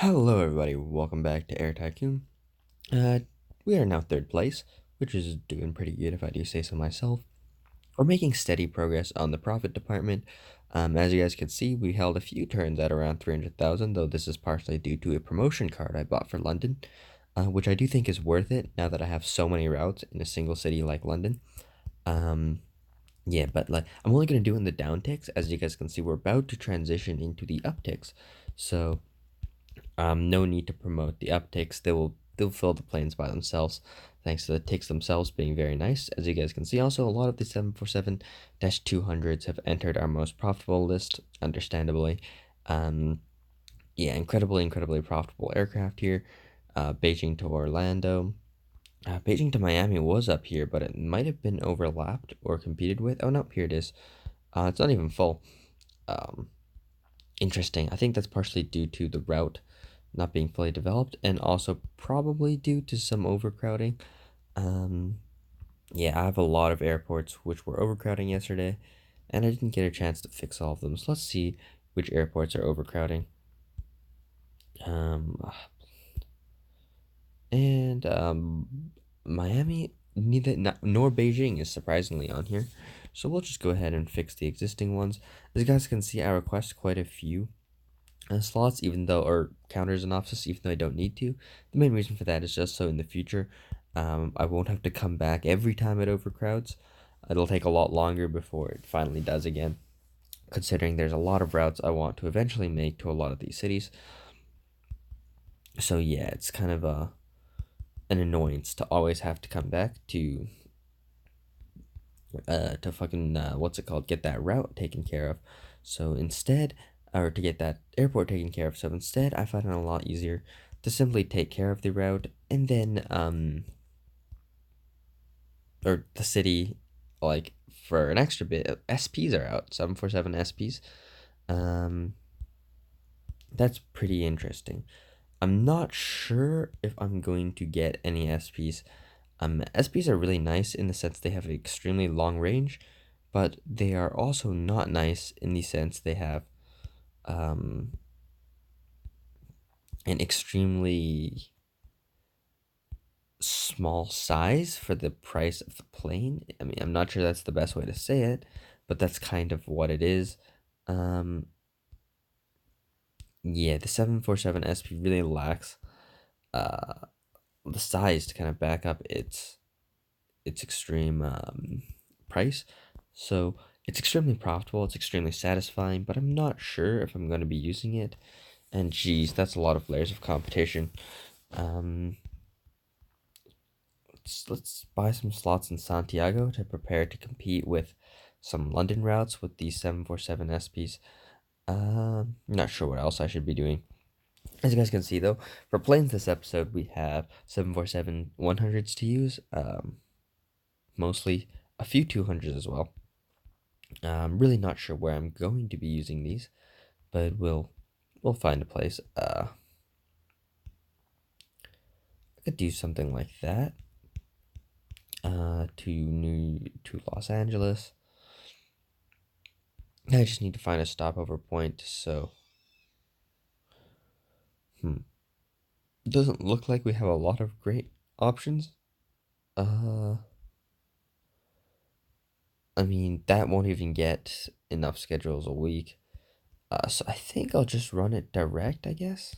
Hello, everybody. Welcome back to Air Tycoon. Uh, we are now third place, which is doing pretty good if I do say so myself. We're making steady progress on the profit department. As you guys can see, we held a few turns at around 300,000, though this is partially due to a promotion card I bought for London, which I do think is worth it now that I have so many routes in a single city like London. Um, yeah, but like I'm only gonna do in the down ticks. As you guys can see, we're about to transition into the upticks, so no need to promote the upticks. They'll fill the planes by themselves, thanks to the ticks themselves being very nice. As you guys can see, also a lot of the 747-200s have entered our most profitable list, understandably. Um, yeah, incredibly profitable aircraft here. Beijing to Orlando. Beijing to Miami was up here, but it might have been overlapped or competed with. Oh no, here it is. It's not even full. Um, Interesting. I think that's partially due to the route not being fully developed and also probably due to some overcrowding. Um, yeah, I have a lot of airports which were overcrowding yesterday, and I didn't get a chance to fix all of them. So let's see which airports are overcrowding. Um, and Miami, neither nor Beijing is surprisingly on here. So we'll just go ahead and fix the existing ones. As you guys can see, I request quite a few slots, even though, or counters and offices, even though I don't need to. The main reason for that is just so in the future, I won't have to come back every time it overcrowds. It'll take a lot longer before it finally does again, considering there's a lot of routes I want to eventually make to a lot of these cities. So yeah, it's kind of an annoyance to always have to come back to fucking what's it called, get that route taken care of. So instead, or to get that airport taken care of. So instead, I find it a lot easier to simply take care of the route, and then or the city, like, for an extra bit, SPs are out, 747 SPs. um that's pretty interesting. I'm not sure if I'm going to get any SPs. SPs are really nice in the sense they have an extremely long range, but they are also not nice in the sense they have um, an extremely small size for the price of the plane. I mean, I'm not sure that's the best way to say it, but that's kind of what it is. Um, yeah, the 747 SP really lacks uh, the size to kind of back up its extreme price. So it's extremely profitable, it's extremely satisfying, but I'm not sure if I'm going to be using it. And geez, that's a lot of layers of competition. Um, let's buy some slots in Santiago to prepare to compete with some London routes with these 747 SPs. Not sure what else I should be doing. As you guys can see, though, for planes this episode, we have 747 100s to use, mostly a few 200s as well. I'm really not sure where I'm going to be using these, but we'll find a place. I could do something like that. To Los Angeles. I just need to find a stopover point. So, it doesn't look like we have a lot of great options. Uh, I mean that won't even get enough schedules a week. So I think I'll just run it direct, I guess.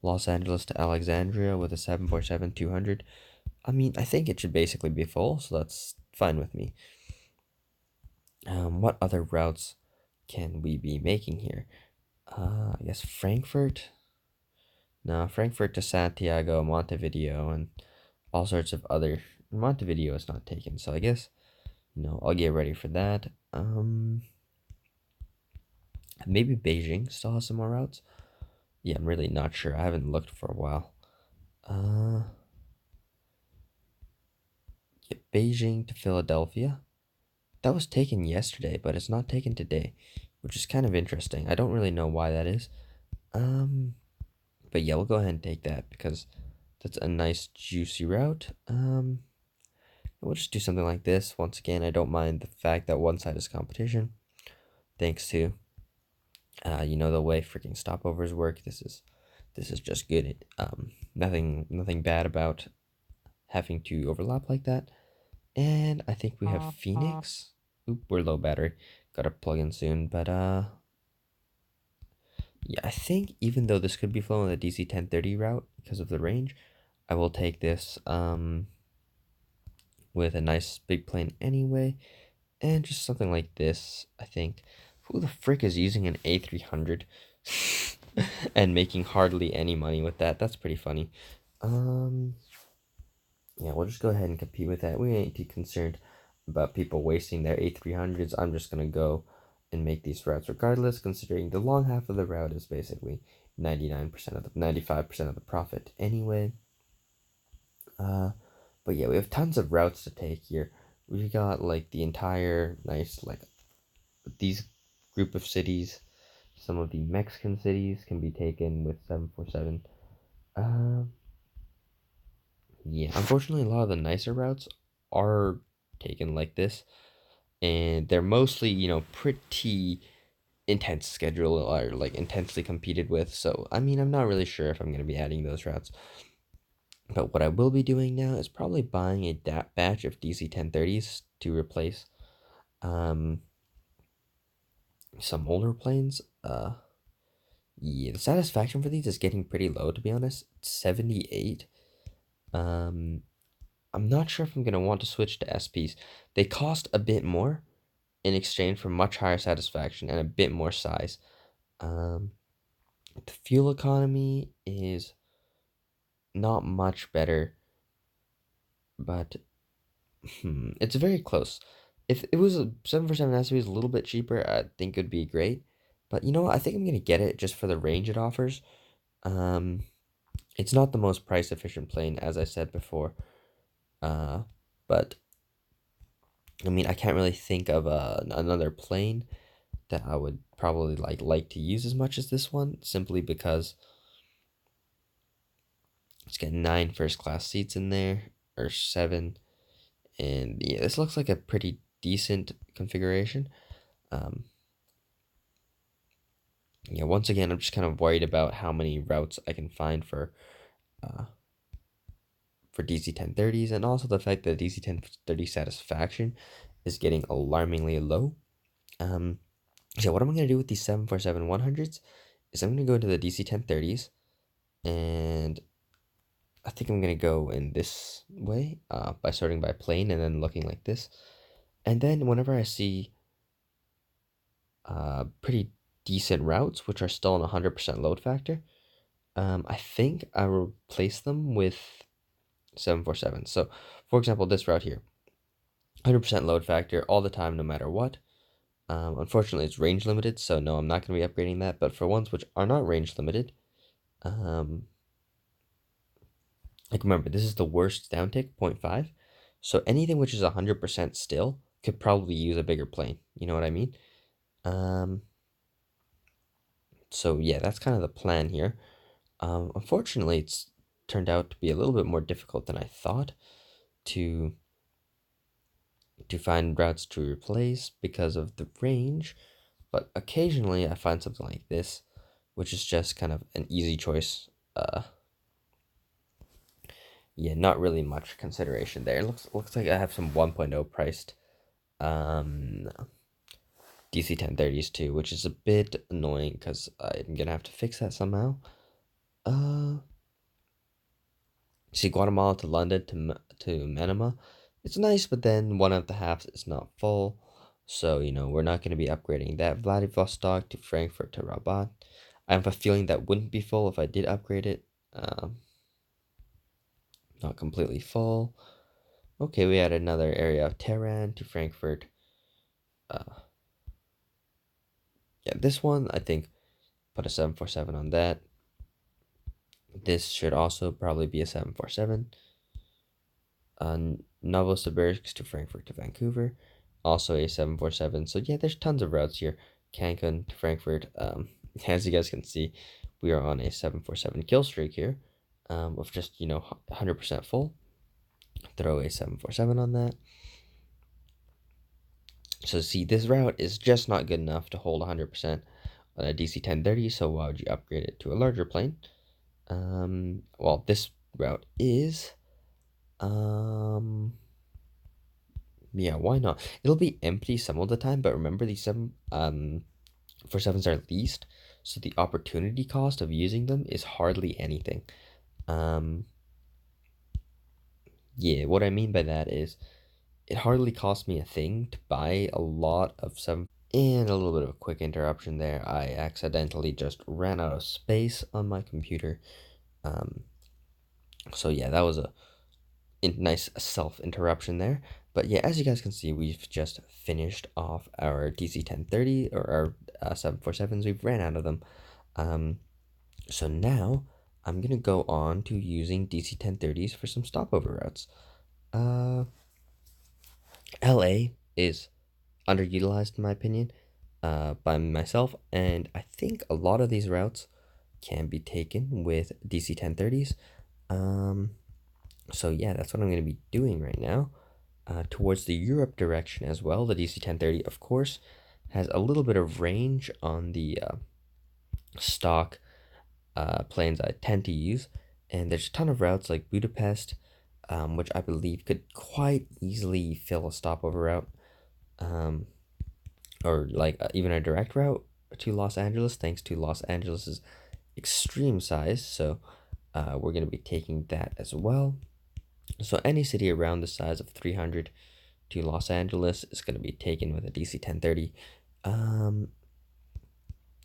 Los Angeles to Alexandria with a 747-200. I mean, I think it should basically be full, so that's fine with me. What other routes can we be making here? I guess Frankfurt. No, Frankfurt to Santiago, Montevideo, and all sorts of other. Montevideo is not taken, so I guess I'll get ready for that. Maybe Beijing still has some more routes. Yeah, I'm really not sure. I haven't looked for a while. Uh, yeah, Beijing to Philadelphia. That was taken yesterday, but it's not taken today, which is kind of interesting. I don't really know why that is. Um, but yeah, we'll go ahead and take that because that's a nice juicy route. We'll just do something like this. Once again, I don't mind the fact that one side is competition, thanks to You know the way freaking stopovers work. This is just good. Nothing bad about having to overlap like that. And I think we have Phoenix. Oop, we're low battery. Gotta plug in soon. But yeah, I think even though this could be flown on the DC 1030 route because of the range, I will take this with a nice big plane anyway, and just something like this. I think. Who the frick is using an A300 and making hardly any money with that? That's pretty funny. Um, yeah, we'll just go ahead and compete with that. We ain't too concerned about people wasting their A300s. I'm just gonna go and make these routes regardless, considering the long half of the route is basically 99% of the 95% of the profit anyway. Uh, but yeah, we have tons of routes to take here. We got like the entire nice like these group of cities. Some of the Mexican cities can be taken with 747. Um, yeah, unfortunately, a lot of the nicer routes are taken like this, and they're mostly, pretty intense schedule or like intensely competed with. So, I mean, I'm not really sure if I'm going to be adding those routes. But what I will be doing now is probably buying a batch of DC 1030s to replace um, some older planes. Yeah, the satisfaction for these is getting pretty low, to be honest. 78. Um, I'm not sure if I'm gonna want to switch to SPs. They cost a bit more in exchange for much higher satisfaction and a bit more size. Um, the fuel economy is not much better, but it's very close. If it was a 747 SP was a little bit cheaper, I think it would be great. But you know what? I think I'm gonna get it just for the range it offers. Um, it's not the most price efficient plane, as I said before. Uh, but I mean, I can't really think of another plane that I would probably like to use as much as this one, simply because it's got 9 first class seats in there, or 7, and yeah, this looks like a pretty decent configuration. Um, yeah, once again, I'm just kind of worried about how many routes I can find uh, for DC 1030s, and also the fact that DC 1030 satisfaction is getting alarmingly low. Um, so what I'm gonna do with these 747 100s is I'm gonna go into the DC 1030s, and I think I'm gonna go in this way, by sorting by plane and then looking like this. And then whenever I see pretty decent routes, which are still on 100% load factor, I think I will replace them with 747. So, for example, this route here, 100% load factor all the time, no matter what. Unfortunately, it's range limited, so no, I'm not going to be upgrading that. But for ones which are not range limited, um, like remember, this is the worst downtick, 0.5. So anything which is 100% still could probably use a bigger plane. You know what I mean? Um, so yeah, that's kind of the plan here. Unfortunately, it's turned out to be a little bit more difficult than I thought to find routes to replace because of the range. But occasionally, I find something like this, which is just kind of an easy choice. Yeah, not really much consideration there. Looks like I have some 1.0 priced um DC 1030s too, which is a bit annoying because I'm gonna have to fix that somehow. Uh, see, Guatemala to London to Manama, it's nice, but then one of the halves is not full, so we're not gonna be upgrading that. Vladivostok to Frankfurt to Rabat, I have a feeling that wouldn't be full if I did upgrade it. Not completely full. Okay, we had another area of Tehran to Frankfurt. Uh, yeah, this one I think put a 747 on that. This should also probably be a 747. Uh, Novosibirsk to Frankfurt to Vancouver, also a 747. So yeah, there's tons of routes here. Cancun to Frankfurt. As you guys can see, we are on a 747 kill streak here, of just 100% full. Throw a 747 on that. So see, this route is just not good enough to hold 100%. on a DC-1030, so why would you upgrade it to a larger plane? Well, this route is, um, yeah, why not? It'll be empty some of the time, but remember these 747s are leased, so the opportunity cost of using them is hardly anything. Um, yeah, what I mean by that is it hardly cost me a thing to buy a lot of 7. And a little bit of a quick interruption there. I accidentally just ran out of space on my computer. Um, so yeah, that was a nice self interruption there. But yeah, as you guys can see, we've just finished off our DC-1030 or our 747s. We've ran out of them. Um, so now I'm gonna go on to using DC-1030s for some stopover routes. Uh, LA is underutilized in my opinion by myself, and I think a lot of these routes can be taken with DC-1030s. Um, so yeah, that's what I'm going to be doing right now. Towards the Europe direction as well, the DC-1030, of course, has a little bit of range on the stock planes I tend to use, and there's a ton of routes like Budapest, which I believe could quite easily fill a stopover route. Um, or like even a direct route to Los Angeles, thanks to Los Angeles's extreme size. So we're going to be taking that as well. So any city around the size of 300 to Los Angeles is going to be taken with a DC-1030. Um,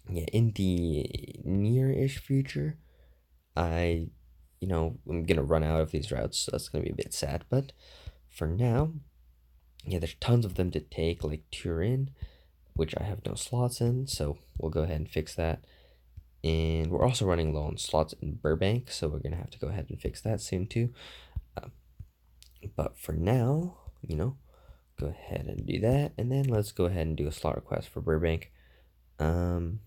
yeah, in the near-ish future, I'm going to run out of these routes, so that's going to be a bit sad. But for now, yeah, there's tons of them to take, like Turin, which I have no slots in, so we'll go ahead and fix that. And we're also running low on slots in Burbank, so we're going to have to go ahead and fix that soon too. But for now, go ahead and do that. And then let's go ahead and do a slot request for Burbank. I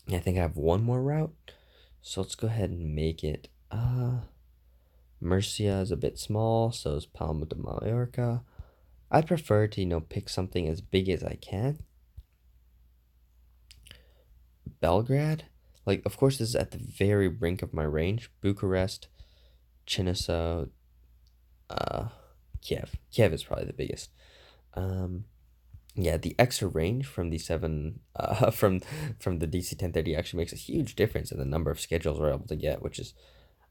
think I have one more route. So let's go ahead and make it. Murcia is a bit small, so is Palma de Mallorca. I prefer to, pick something as big as I can. Belgrade, like, of course, this is at the very brink of my range. Bucharest, Chiniso, uh, Kiev. Kiev is probably the biggest. Yeah, the extra range from the from the DC-1030 actually makes a huge difference in the number of schedules we're able to get,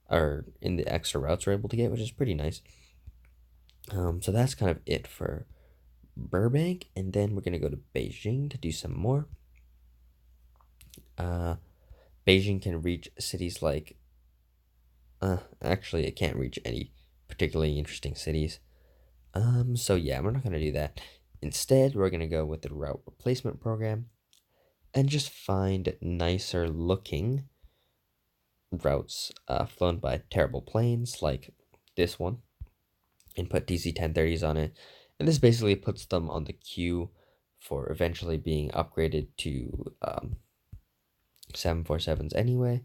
or in the extra routes we're able to get, which is pretty nice. So that's kind of it for Burbank, and then we're gonna go to Beijing to do some more. Beijing can reach cities like, actually, it can't reach any particularly interesting cities. So yeah, we're not gonna do that. Instead, we're gonna go with the route replacement program and just find nicer looking routes flown by terrible planes like this one and put DC-1030s on it. And this basically puts them on the queue for eventually being upgraded to 747s anyway.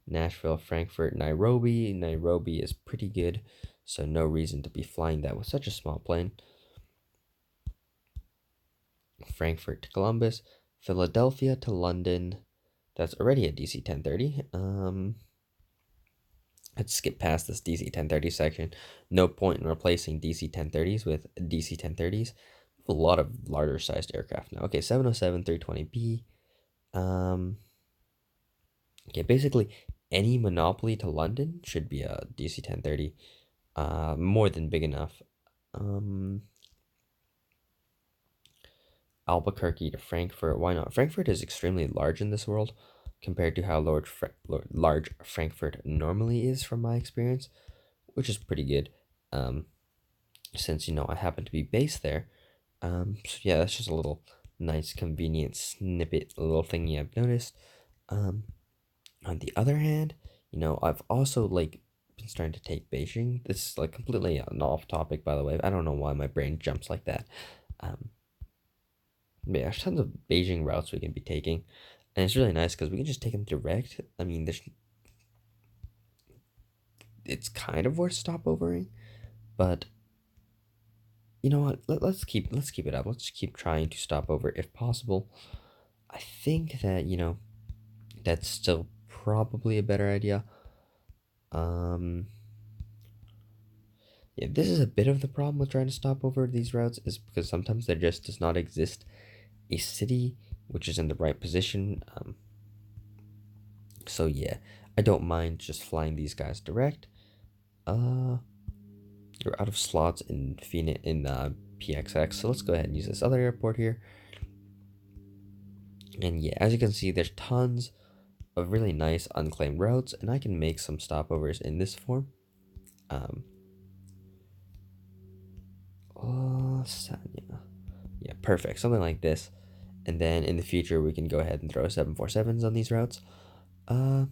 Nashville, Frankfurt, Nairobi. Nairobi is pretty good, so no reason to be flying that with such a small plane. Frankfurt to Columbus, Philadelphia to London. That's already a DC-1030. Let's skip past this DC-1030 section. No point in replacing DC-1030s with DC-1030s. A lot of larger sized aircraft now. Okay, 707 320B. Okay, basically any monopoly to London should be a DC-1030. More than big enough. Albuquerque to Frankfurt. Why not? Frankfurt is extremely large in this world compared to how large Frankfurt normally is from my experience, which is pretty good. Since I happen to be based there. So yeah, that's just a little nice, convenient snippet, little thingy I've noticed. On the other hand, I've also been starting to take Beijing. This is completely an off topic, by the way. I don't know why my brain jumps like that. But yeah, there's tons of Beijing routes we can be taking, and it's really nice because we can just take them direct. I mean, it's kind of worth stopovering, but you know what? Let's keep it up. Let's keep trying to stop over if possible. I think that, that's still probably a better idea. Um, yeah, this is a bit of the problem with trying to stop over these routes, is because sometimes there just does not exist a city which is in the right position. So yeah, I don't mind just flying these guys direct. Uh, you're out of slots in Phoenix in PXX, so let's go ahead and use this other airport here. And yeah, as you can see, there's tons of really nice unclaimed routes, and I can make some stopovers in this form. Um, yeah, yeah, perfect, something like this. And then in the future, we can go ahead and throw 747s on these routes. Uh,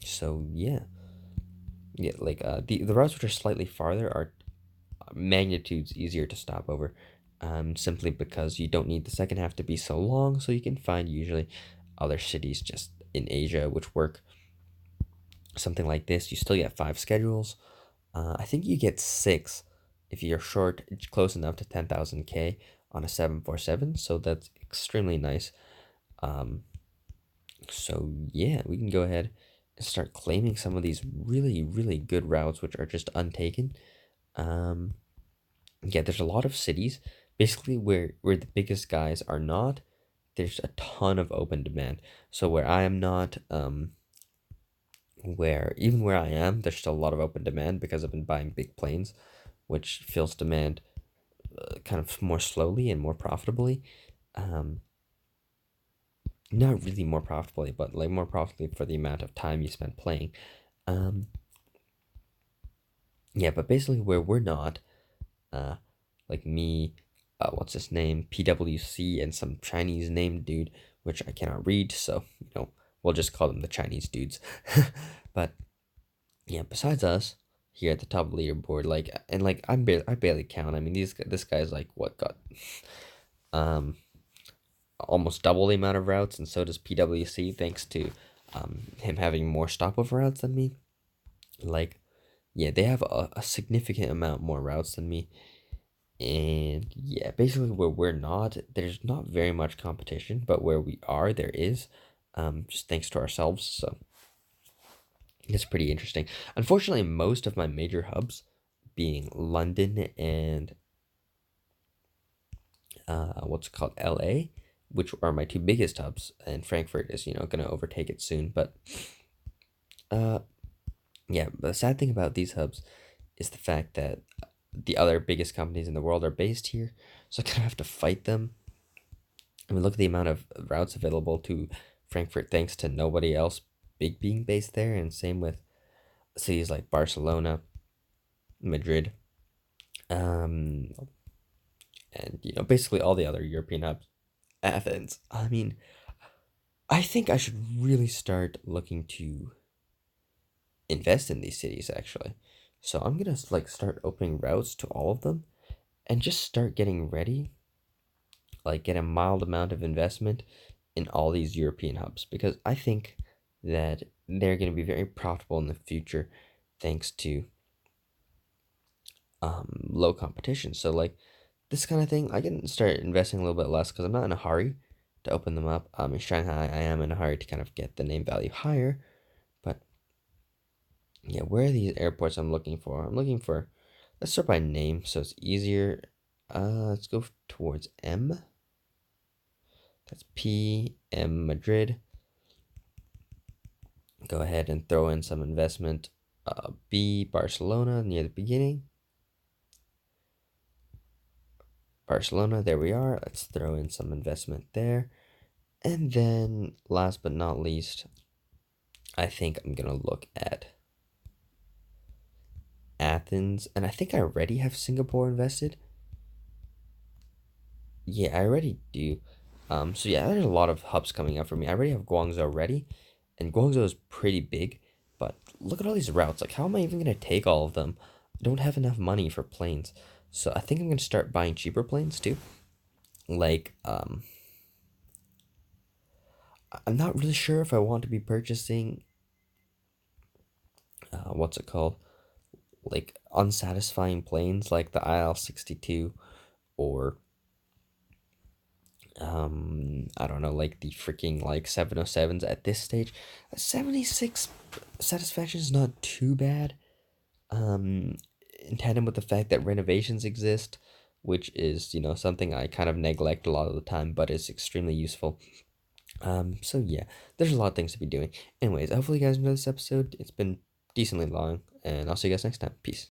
so yeah, yeah, like the routes which are slightly farther are magnitudes easier to stop over, simply because you don't need the second half to be so long, so you can find usually other cities just in Asia which work something like this. You still get 5 schedules. I think you get 6 if you're short close enough to 10,000 K on a 747, so that's extremely nice. Um, so yeah, we can go ahead and start claiming some of these really, really good routes which are just untaken. Um, yeah, there's a lot of cities basically where the biggest guys are not. There's a ton of open demand. So where I am not, where even where I am, there's still a lot of open demand because I've been buying big planes, which fills demand kind of more slowly and more profitably. Um, Not really more profitably, but like more profitably for the amount of time you spend playing. Um, yeah, but basically where we're not, uh, like me, what's his name, PWC, and some Chinese named dude, which I cannot read, so we'll just call them the Chinese dudes. But yeah, besides us here at the top of the leaderboard, like and like I barely count. I mean, this guy's like what got um almost double the amount of routes, and so does PWC, thanks to him having more stopover routes than me. Like, yeah, they have a significant amount more routes than me. And yeah, basically where we're not, there's not very much competition, but where we are, there is, just thanks to ourselves. So it's pretty interesting. Unfortunately, most of my major hubs, being London and what's it called LA, which are my two biggest hubs, and Frankfurt is going to overtake it soon. But uh, yeah, the sad thing about these hubs is the fact that the other biggest companies in the world are based here, so I kind of have to fight them. I mean, look at the amount of routes available to Frankfurt thanks to nobody else big being based there, and same with cities like Barcelona, Madrid, um, and basically all the other European hubs. Athens. I mean, I think I should really start looking to invest in these cities actually. So I'm gonna like start opening routes to all of them and just start getting ready, like get a mild amount of investment in all these European hubs because I think that they're going to be very profitable in the future thanks to low competition. So like this kind of thing, I can start investing a little bit less because I'm not in a hurry to open them up. In Shanghai, I am in a hurry to kind of get the name value higher. But yeah, where are these airports I'm looking for? I'm looking for, let's start by name so it's easier. Let's go towards M. That's P, M, Madrid. Go ahead and throw in some investment. B, Barcelona near the beginning. Barcelona, there we are. Let's throw in some investment there. And then last but not least, I think I'm going to look at Athens. And I think I already have Singapore invested. Yeah, I already do. So yeah, there's a lot of hubs coming up for me. I already have Guangzhou ready, and Guangzhou is pretty big. But look at all these routes. Like, how am I even gonna take all of them? I don't have enough money for planes, so I think I'm gonna start buying cheaper planes too. Like, I'm not really sure if I want to be purchasing, what's it called? Like unsatisfying planes like the IL-62 or I don't know, like the freaking like 707s at this stage. A 76 satisfaction is not too bad. Um, in tandem with the fact that renovations exist, which is, something I kind of neglect a lot of the time, but is extremely useful. So yeah, there's a lot of things to be doing. Anyways, hopefully you guys enjoyed this episode. It's been decently long, and I'll see you guys next time. Peace.